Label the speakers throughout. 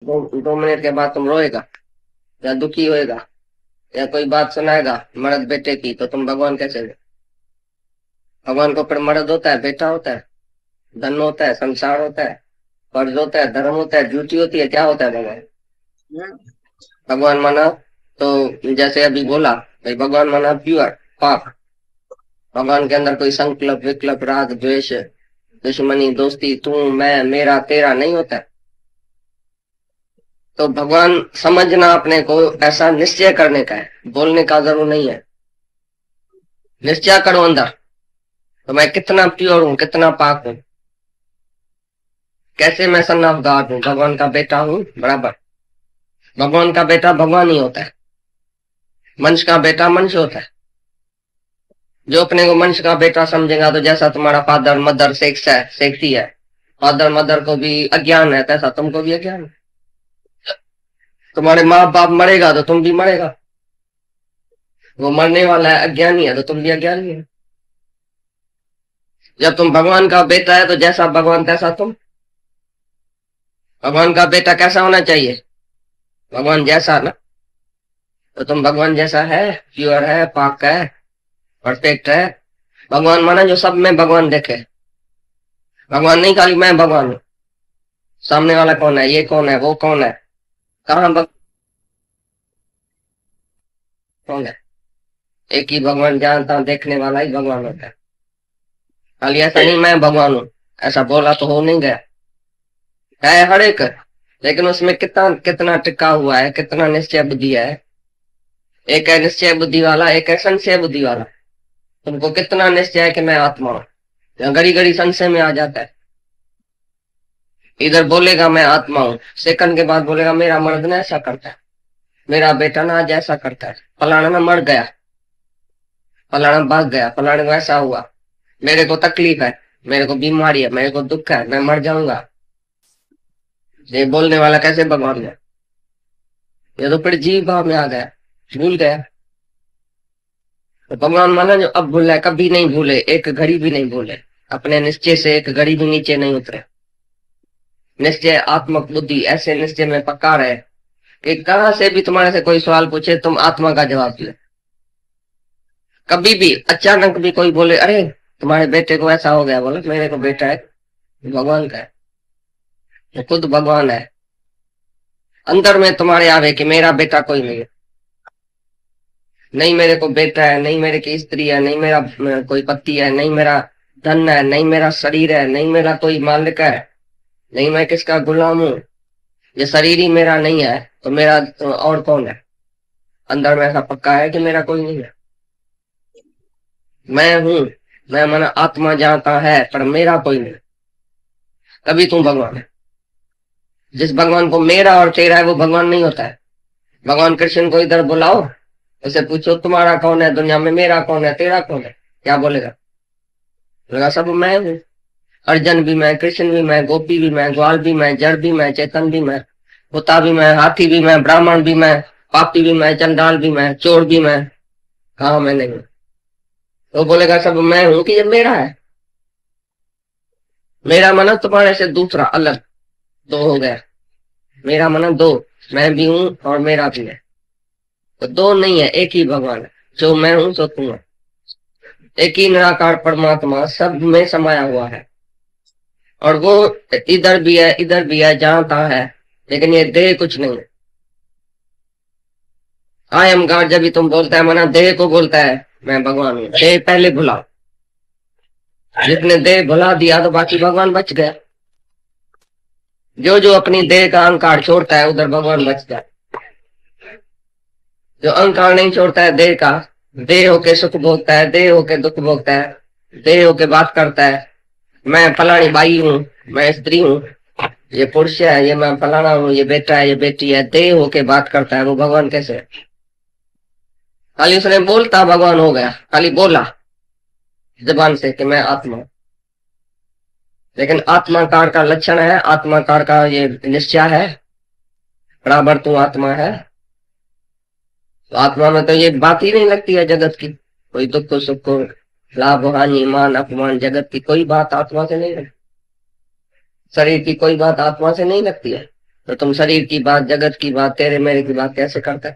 Speaker 1: दो मिनट के बाद तुम रोएगा या दुखी होएगा या कोई बात सुनाएगा मर्द बेटे की, तो तुम भगवान कैसे हो? भगवान को फिर मर्द होता है, बेटा होता है, धन होता है, संसार होता है, फर्ज होता है, धर्म होता है, ड्यूटी होती है, क्या होता है भगवान? भगवान माना तो जैसे अभी बोला भाई, भगवान माना प्योर, पाक। भगवान के अंदर कोई संकल्प विकल्प राग द्वेष दुश्मनी दोस्ती तू मैं मेरा तेरा नहीं होता है। तो भगवान समझना अपने को ऐसा निश्चय करने का है, बोलने का जरूर नहीं है। निश्चय करो अंदर तो मैं कितना प्योर हूं, कितना पाक हूं, कैसे मैं सन ऑफ गॉड हूं, भगवान का बेटा हूं बराबर। भगवान का बेटा भगवान ही होता है, मनुष्य का बेटा मनुष्य होता है। जो अपने को मनुष्य का बेटा समझेगा, तो जैसा तुम्हारा फादर मदर सेक्स है, सेक्सी है, फादर मदर को भी अज्ञान है, तैसा तुमको भी अज्ञान है। तुम्हारे माँ बाप मरेगा तो तुम भी मरेगा, वो मरने वाला है, अज्ञानी है, तो तुम भी अज्ञानी है। जब तुम भगवान का बेटा है तो जैसा भगवान तैसा तुम। भगवान का बेटा कैसा होना चाहिए? भगवान जैसा ना। तो तुम भगवान जैसा है, प्योर है, पाक है, परफेक्ट है। भगवान माना जो सब में भगवान देखे। भगवान नहीं खाली मैं भगवान हूं, सामने वाला कौन है, ये कौन है, वो कौन है, कहाँ कौन है। एक ही भगवान जानता, देखने वाला ही भगवान होता है। खाली ऐसा नहीं मैं भगवान हूं, ऐसा बोला तो हो नहीं गया, है हर एक। लेकिन उसमें कितना कितना टिका हुआ है, कितना निश्चय बुद्धि है। एक है निश्चय बुद्धि वाला, एक है संशय बुद्धि वाला। तुमको कितना निश्चय है कि मैं आत्मा हूं, घड़ी घड़ी संशय में आ जाता है। इधर बोलेगा मैं आत्मा हूं, सेकंड के बाद बोलेगा मेरा मर्द ना ऐसा करता है, मेरा बेटा ना आज ऐसा करता है, फलाना ना मर गया, फलाना भाग गया, फलाने को ऐसा हुआ, मेरे को तकलीफ है, मेरे को बीमारी है, मेरे को दुख है, मैं मर जाऊंगा। ये बोलने वाला कैसे भगवान है? ये तो फिर जीव भाव में आ गया, भूल गया। तो भगवान माना जो अब भूल है, कभी नहीं भूले, एक घड़ी भी नहीं भूले, अपने निश्चय से एक घड़ी भी नीचे नहीं उतरे। निश्चय आत्मक बुद्धि ऐसे निश्चय में पक्का रहे कि कहां से भी तुम्हारे से कोई सवाल पूछे तुम आत्मा का जवाब दे। कभी भी अचानक भी कोई बोले अरे तुम्हारे बेटे को ऐसा हो गया, बोले मेरे को बेटा है, भगवान का है, वो खुद भगवान है। अंदर में तुम्हारे आवे कि मेरा बेटा कोई नहीं है, नहीं मेरे को बेटा है, नहीं मेरे की स्त्री है, नहीं मेरा कोई पति है, नहीं मेरा धन है, नहीं मेरा शरीर है, नहीं मेरा कोई मालिक है, नहीं मैं किसका गुलाम हूँ। ये शरीर ही मेरा नहीं है तो मेरा और कौन है? अंदर में ऐसा पक्का है कि मेरा कोई नहीं है। मैं हूं, मैं मन आत्मा जानता है पर मेरा कोई नहीं। तभी तू भगवान है। जिस भगवान को मेरा और तेरा है वो भगवान नहीं होता है। भगवान कृष्ण को इधर बुलाओ, उसे पूछो तुम्हारा कौन है दुनिया में, मेरा कौन है, तेरा कौन है, क्या बोलेगा? बोलेगा सब मैं हूँ। अर्जुन भी मैं, कृष्ण भी मैं, गोपी भी मैं, ग्वाल भी मैं, जड़ भी मैं, चेतन भी मैं, कुत्ता भी मैं, हाथी भी मैं, ब्राह्मण भी मैं, पापी भी मैं, चंडाल भी मैं, चोर भी मैं, कहा मैं नहीं हूं। तो बोलेगा सब मैं हूं कि ये मेरा है। मेरा मन तुम्हारे से दूसरा अलग, दो हो गया। मेरा मन दो, मैं भी हूं और मेरा भी है। तो दो नहीं है, एक ही भगवान है, जो मैं हूं सो तुम है। एक ही निराकार परमात्मा सब में समाया हुआ है, और वो इधर भी है, इधर भी है, जहां तहां है। लेकिन ये देह कुछ नहीं है। आई एम गॉड जब भी तुम बोलता है मना देह को बोलता है मैं भगवान हूँ। देह पहले भुला, जिसने देह भुला दिया तो बाकी भगवान बच गया। जो जो अपनी देह का अहंकार छोड़ता है उधर भगवान बच जाए। जो अहंकार नहीं छोड़ता है देह का, देह होके सुख भोगता है, देह होके दुख भोगता है, देह होके बात करता है मैं फलानी बाई हूँ, मैं स्त्री हूँ, ये पुरुष है, ये मैं फलाना हूँ, ये बेटा है, ये बेटी है, देह होके बात करता है, वो भगवान कैसे है? खाली उसने बोलता भगवान हो गया, खाली बोला जबान से कि मैं आत्मा हूं। लेकिन आत्माकार का लक्षण है, आत्माकार का ये निश्चय है, बराबर तू आत्मा है। तो आत्मा में तो ये बात ही नहीं लगती है जगत की, कोई दुख सुख को, लाभ हानि मान अपमान, जगत की कोई बात आत्मा से नहीं लगती, शरीर की कोई बात आत्मा से नहीं लगती है। तो तुम शरीर की बात, जगत की बात, तेरे मेरे की बात कैसे करते?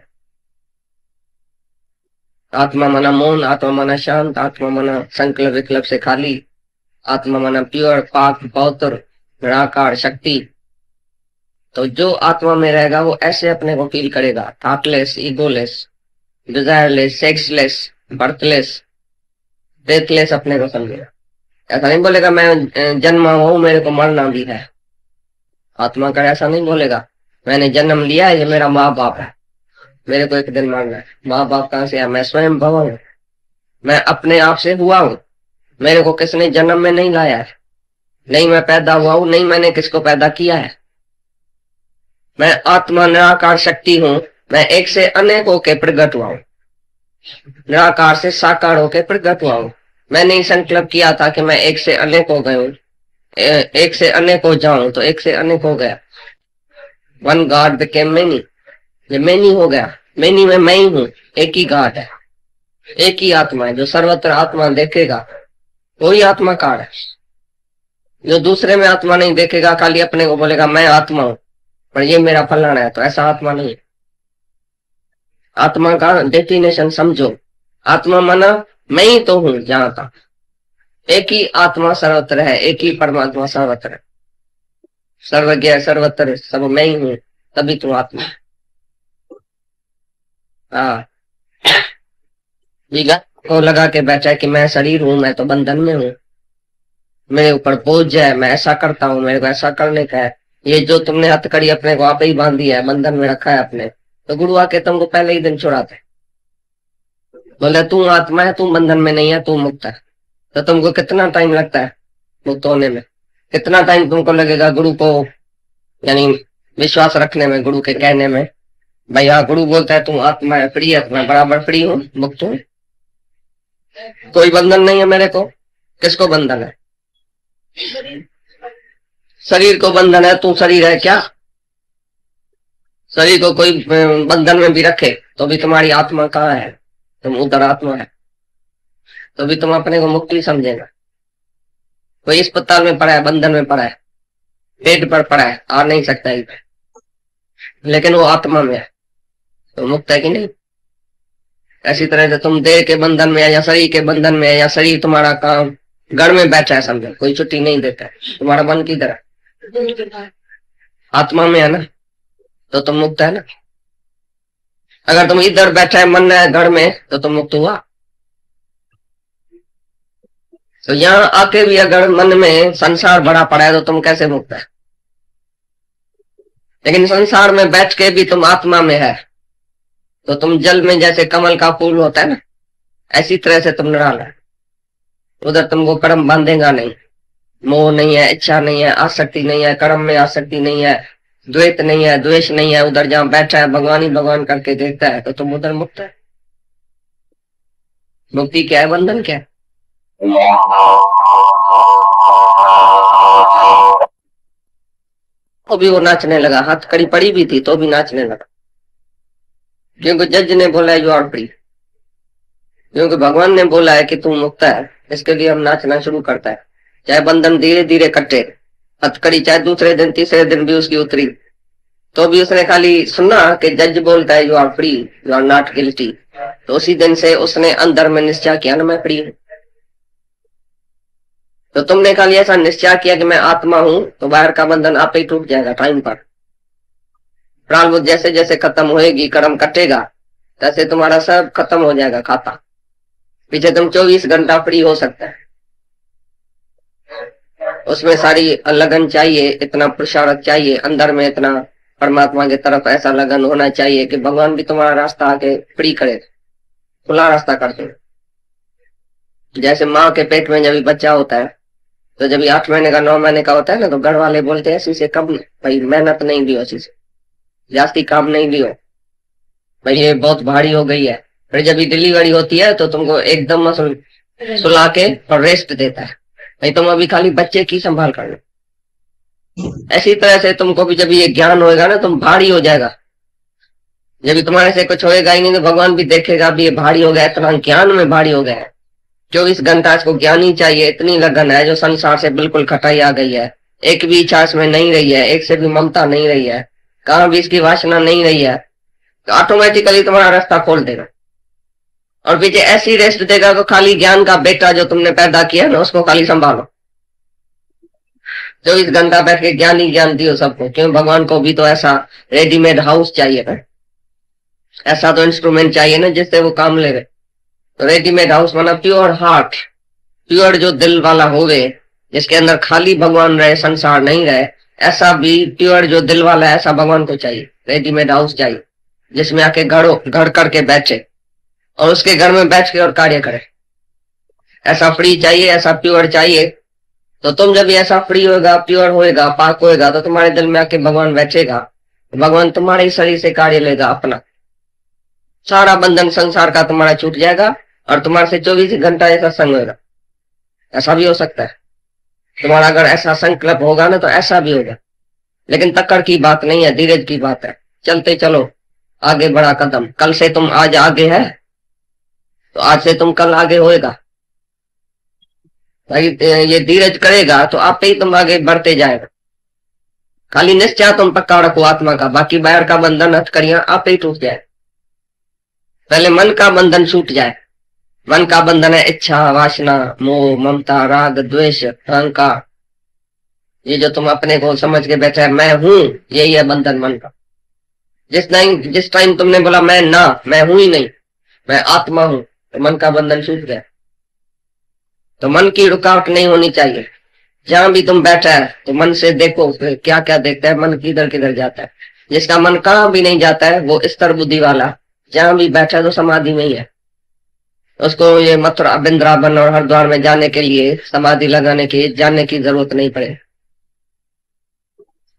Speaker 1: आत्मा मना मौन, आत्मा मना शांत, आत्मा मना संकल्प विकल्प से खाली, आत्मा मना प्योर, पाक, पवित्र, निराकार शक्ति। तो जो आत्मा में रहेगा वो ऐसे अपने को फील करेगा, thoughtless, egoless, desireless, sexless, birthless, deathless अपने को समझेगा। ऐसा नहीं बोलेगा मैं जन्मा हूं, मेरे को मरना भी है। आत्मा का ऐसा नहीं बोलेगा मैंने जन्म लिया है, ये मेरा माँ बाप है, मेरे को एक दिन मरना है। माँ बाप कहाँ से है? मैं स्वयं भव हूँ, मैं अपने आप से हुआ हूँ, मेरे को किसने जन्म में नहीं लाया है, नहीं मैं पैदा हुआ हूं, नहीं मैंने किसको पैदा किया है। मैं आत्मा निराकार शक्ति हूं, मैं एक से अनेक होके प्रकट हुआ हूं, निराकार से साकार होके प्रकट हुआ हूं। मैंने ही संकल्प किया था कि मैं एक से अनेक हो गए हूं, एक से अनेक हो जाऊं, तो एक से अनेक हो गया। वन गॉड बिकेम मेनी, ये मेनी हो गया, मेनी में मैं ही हूं, एक ही गॉड है, एक ही आत्मा है। जो सर्वत्र आत्मा देखेगा वही आत्माकार है। जो दूसरे में आत्मा नहीं देखेगा, खाली अपने को बोलेगा मैं आत्मा हूं पर ये मेरा फलाना है, तो ऐसा आत्मा नहीं है। आत्मा का डेफिनेशन समझो, आत्मा माना मैं ही तो हूं जहां तक, एक ही आत्मा सर्वत्र है, एक ही परमात्मा सर्वत्र है, सर्वज्ञ सर्वत्र सब मैं ही हूं, तभी तुम आत्मा। हाँ, को लगा के बैठा है कि मैं शरीर हूं, मैं तो बंधन में हूं, मेरे ऊपर बोझ है, मैं ऐसा करता हूँ, मेरे को ऐसा करने का है। ये जो तुमने हथकड़ी अपने को आप ही बांधी है, बंधन में रखा है अपने, तो गुरु आके तुमको पहले ही दिन छुड़ाते, बोले तू आत्मा है, तू बंधन में नहीं है, तू मुक्त है। तो तुमको कितना टाइम लगता है मुक्त होने में? कितना टाइम तुमको लगेगा गुरु को यानी विश्वास रखने में, गुरु के कहने में? भाई हाँ, गुरु बोलता है तू आत्मा है, फ्री है, मैं बराबर फ्री हूँ, मुक्त हूँ, कोई बंधन नहीं है मेरे को। किसको बंधन है? शरीर को बंधन है, तू शरीर है क्या? शरीर को कोई बंधन में भी रखे तो भी तुम्हारी आत्मा कहाँ है? तुम उधर आत्मा है, तो भी तुम अपने को मुक्ति समझेगा। कोई अस्पताल में पड़ा है, बंधन में पड़ा है, पेट पर पड़ा है, आ नहीं सकता है, लेकिन वो आत्मा में है, तो मुक्त है कि नहीं? ऐसी तरह से तुम देह के बंधन में है या शरीर के बंधन में है, या शरीर तुम्हारा काम घर में बैठा है, समझो कोई छुट्टी नहीं देता है, तुम्हारा मन किधर है? आत्मा में है ना, तो तुम मुक्त है ना। अगर तुम इधर बैठा है, मन है घर में, तो तुम मुक्त हुआ। तो यहाँ आके भी अगर मन में संसार भरा पड़ा है, तो तुम कैसे मुक्त है? लेकिन संसार में बैठ के भी तुम आत्मा में है, तो तुम जल में जैसे कमल का फूल होता है ना, ऐसी तरह से तुम निराला है। उधर तुमको कर्म बांधेगा नहीं, मोह नहीं है, इच्छा नहीं है, आसक्ति नहीं है, कर्म में आसक्ति नहीं है, द्वेष नहीं है, द्वेष नहीं है। उधर जहां बैठा है भगवान ही भगवान करके देखता है, तो तुम उधर मुक्त है। मुक्ति क्या है, बंधन क्या है? तो भी वो नाचने लगा, हाथ कड़ी पड़ी भी थी तो भी नाचने लगा, क्योंकि जज ने बोला है यू आर फ्री, क्योंकि भगवान ने बोला है कि तू मुक्त है। इसके लिए हम नाचना शुरू करता है, चाहे बंधन धीरे धीरे कटे, हथकड़ी चाहे दूसरे दिन तीसरे दिन भी उसकी उतरी, तो भी उसने खाली सुना कि जज बोलता है you are free, you are not guilty, तो उसी दिन से उसने अंदर में निश्चय किया ना मैं फ्री हूं। तो तुमने खाली ऐसा निश्चय किया कि मैं आत्मा हूं, तो बाहर का बंधन आप ही टूट जाएगा टाइम पर। प्रारब्ध जैसे जैसे खत्म होएगी, कर्म कटेगा, तैसे तुम्हारा सब खत्म हो जाएगा खाता। पीछे तुम 24 घंटा फ्री हो सकता है, उसमें सारी लगन चाहिए, इतना पुरुषार्थ चाहिए, अंदर में इतना परमात्मा की तरफ ऐसा लगन होना चाहिए कि भगवान भी तुम्हारा रास्ता आके फ्री करे, खुला रास्ता कर दे। जैसे माँ के पेट में जब बच्चा होता है, तो जब 8 महीने का 9 महीने का होता है ना, तो घर वाले बोलते हैं इसी से कम भाई मेहनत नहीं लियो, इसी से जास्ती काम नहीं लियो भाई, ये बहुत भारी हो गई है। फिर जब डिलीवरी होती है तो तुमको एकदम सुला के और रेस्ट देता है, भाई तुम अभी खाली बच्चे की संभाल कर लो। ऐसी तरह से तुमको भी जब ये ज्ञान होएगा ना, तुम भारी हो जाएगा। जब तुम्हारे से कुछ होएगा ही नहीं, तो भगवान भी देखेगा भी ये भारी हो गया, इतना ज्ञान में भारी हो गया है। 24 घंटा इसको ज्ञान ही चाहिए, इतनी लगन है, जो संसार से बिल्कुल खटाई आ गई है, एक भी इच्छा इसमें नहीं रही है, एक से भी ममता नहीं रही है, कहाँ भी इसकी वासना नहीं रही है, तो ऑटोमेटिकली तुम्हारा रास्ता खोल देगा। और पीछे ऐसी रेस्ट देगा तो खाली ज्ञान का बेटा जो तुमने पैदा किया ना, उसको खाली संभालो। 24 घंटा बैठ के ज्ञान ही ज्ञान दियो सबको। क्यों? भगवान को भी तो ऐसा रेडीमेड हाउस चाहिए ना, ऐसा तो इंस्ट्रूमेंट चाहिए ना जिससे वो काम ले। तो रेडीमेड हाउस माना प्योर हार्ट, प्योर जो दिल वाला होवे, जिसके अंदर खाली भगवान रहे, संसार नहीं रहे। ऐसा भी प्योर जो दिल वाला है, ऐसा भगवान को चाहिए। रेडीमेड हाउस चाहिए जिसमें आके घर करके बैठे और उसके घर में बैठ के और कार्य करे। ऐसा फ्री चाहिए, ऐसा प्योर चाहिए। तो तुम जब भी ऐसा फ्री होगा, प्योर होएगा, पाक होएगा, तो तुम्हारे दिल में आके भगवान बैठेगा। भगवान तुम्हारे शरीर से कार्य लेगा अपना। सारा बंधन संसार का तुम्हारा छूट जाएगा और तुम्हारे से 24 घंटा ऐसा संग होगा। ऐसा भी हो सकता है तुम्हारा, अगर ऐसा संकल्प होगा ना तो ऐसा भी होगा। लेकिन तक्कर की बात नहीं है, धीरज की बात है। चलते चलो आगे बड़ा कदम। कल से तुम आज आगे है तो आज से तुम कल आगे होएगा। भाई ये धीरज करेगा तो आप ही तुम आगे बढ़ते जाएगा। खाली निश्चय तुम पक्का रखो आत्मा का, बाकी बाहर का बंधन हथकड़ियां आप ही टूट जाए। पहले मन का बंधन छूट जाए। मन का बंधन है इच्छा, वासना, मोह, ममता, राग, द्वेष, अहंकार। ये जो तुम अपने को समझ के बैठे मैं हूं, यही है बंधन मन का। जिस टाइम तुमने बोला मैं हूं ही नहीं, मैं आत्मा हूं, तो मन का बंधन छूट गया। तो मन की रुकावट नहीं होनी चाहिए। जहां भी तुम बैठा है तो मन से देखो क्या क्या देखता है, मन किधर किधर जाता है। जिसका मन कहां भी नहीं जाता है वो स्तर बुद्धि वाला, जहां भी बैठा है तो समाधि में ही है। उसको ये मथुरा, वृंदावन और हरिद्वार में जाने के लिए, समाधि लगाने के जाने की जरूरत नहीं पड़े।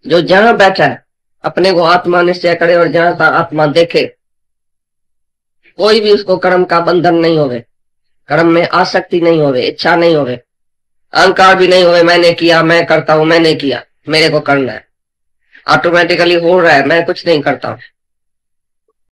Speaker 1: जो जहां बैठा है अपने को आत्मा निश्चय करे और जहां का आत्मा देखे, कोई भी उसको कर्म का बंधन नहीं होवे, कर्म में आसक्ति नहीं होवे, इच्छा नहीं होवे, अहंकार भी नहीं होवे। मैंने किया, मैं करता हूं, मैंने किया, मेरे को करना है। ऑटोमेटिकली हो रहा है, मैं कुछ नहीं करता हूं।